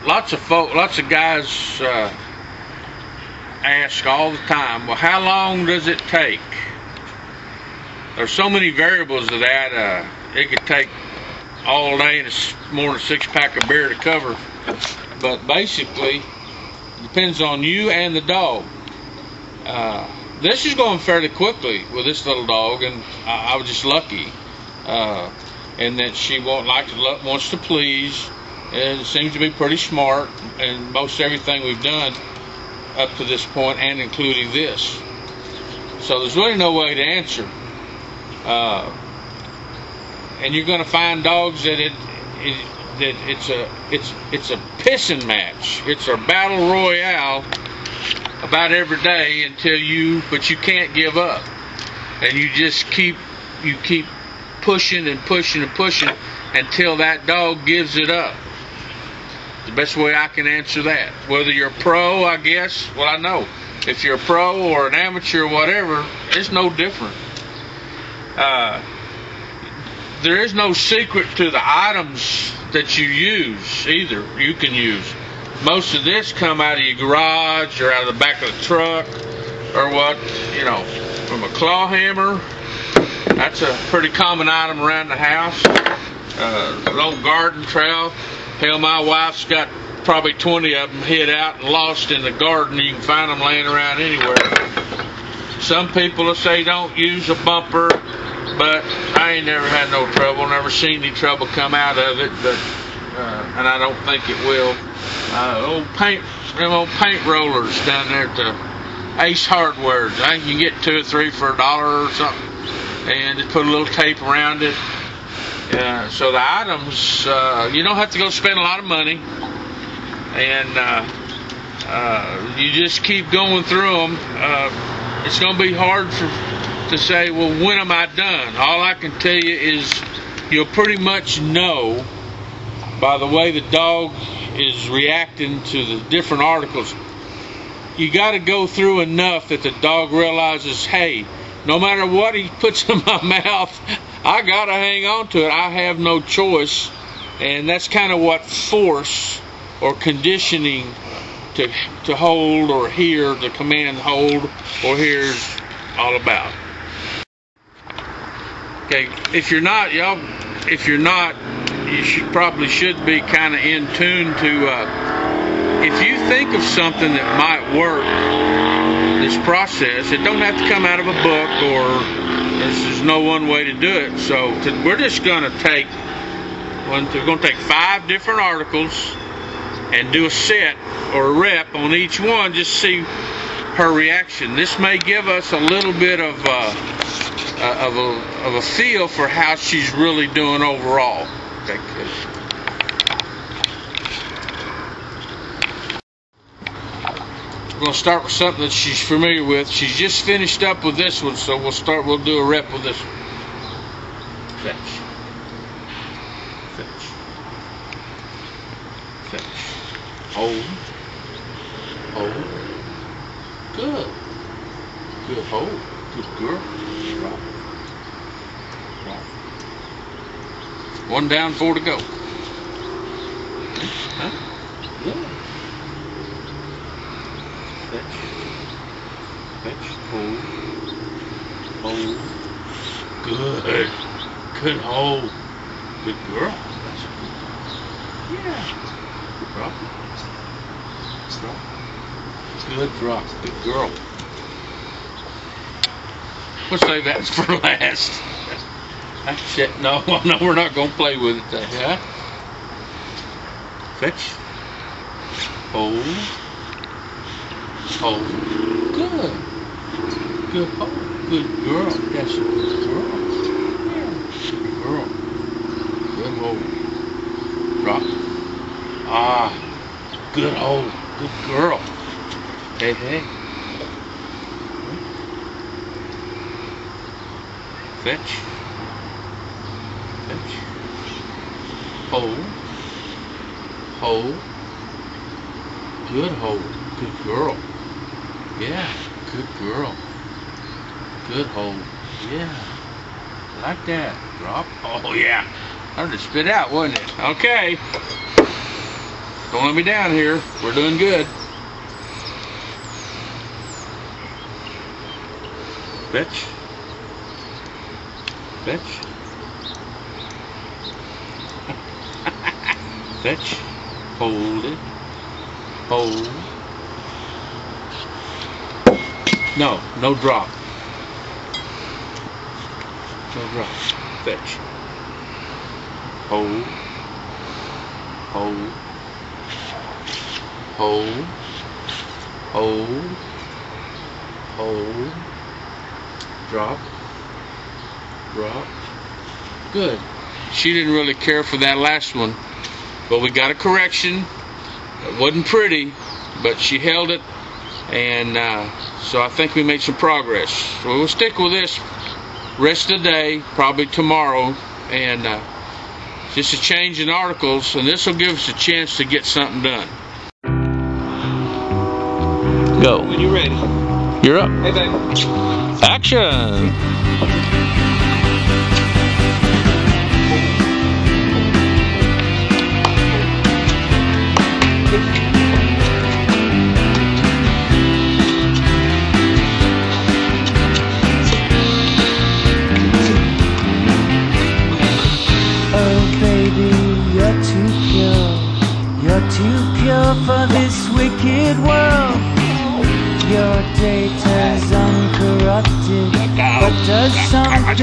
lots of guys ask all the time, well, how long does it take? There's so many variables of that. It could take all day and it's more than a 6-pack of beer to cover. But basically, it depends on you and the dog. This is going fairly quickly with this little dog, and I was just lucky. And that she wants to please, and seems to be pretty smart in most everything we've done up to this point, and including this. So there's really no way to answer. And you're going to find dogs that it's a pissing match. It's a battle royale about every day but you can't give up, and you just keep pushing and pushing and pushing until that dog gives it up. The best way I can answer that. Whether you're a pro, I guess, well, I know if you're a pro or an amateur or whatever, it's no different. There is no secret to the items that you use either. You can use most of this come out of your garage or out of the back of the truck, or what, from a claw hammer. That's a pretty common item around the house. An old garden trowel. Hell, my wife's got probably 20 of them hid out and lost in the garden. You can find them laying around anywhere. Some people will say don't use a bumper, but I ain't never had no trouble. Never seen any trouble come out of it, and I don't think it will. Them old paint rollers down there at the Ace Hardware. I think you can get 2 or 3 for $1 or something. And just put a little tape around it. So the items, you don't have to go spend a lot of money, and you just keep going through them. It's going to be hard to say, well, when am I done? All I can tell you is you'll pretty much know by the way the dog is reacting to the different articles. You got to go through enough that the dog realizes, hey, no matter what he puts in my mouth, I gotta hang on to it. I have no choice. And that's kind of what force or conditioning to hold or hear, the command hold or hear is all about. Okay, if you're not, you probably should be kind of in tune to, if you think of something that might work, this process, it don't have to come out of a book, or there's no one way to do it. So we're just going to take 5 different articles and do a set or a rep on each one, just see her reaction. This may give us a little bit of a feel for how she's really doing overall. Okay, good. We're going to start with something that she's familiar with. She's just finished up with this one, so we'll do a rep with this one. Fetch. Fetch. Fetch. Hold. Hold. Good. Good hold. Good girl. Drop. Drop. 1 down, 4 to go. Huh? Good. Fetch. Fetch. Hold. Hold. Good. Good hold. Good girl. That's good. Yeah. Drop. Drop. Good drop. Good girl. We'll save that for last. That's it. No, we're not going to play with it. Yeah. Fetch. Hold. Hold. Good. Good hold. Good girl. That's a good girl. Yeah. Good girl. Good hold. Drop. Ah. Good hold. Good girl. Hey, hey. Fetch. Fetch. Hold. Hold. Good hold. Good girl. Yeah. Good girl. Good hold. Yeah. Like that. Drop. Oh, yeah. I just spit out, wasn't it? Okay. Don't let me down here. We're doing good. Fetch. Fetch. Fetch. Hold it. Hold. No, no drop. No drop. Fetch. Hold. Hold. Hold. Hold. Hold. Drop. Drop. Good. She didn't really care for that last one, but we got a correction. It wasn't pretty, but she held it, and so I think we made some progress. So we'll stick with this rest of the day, probably tomorrow, and just a change in articles, and this will give us a chance to get something done. Go. When you're ready. You're up. Hey, babe. Action! Oh baby, you're too pure. You're too pure for this wicked world. Your data's uncorrupted, but does something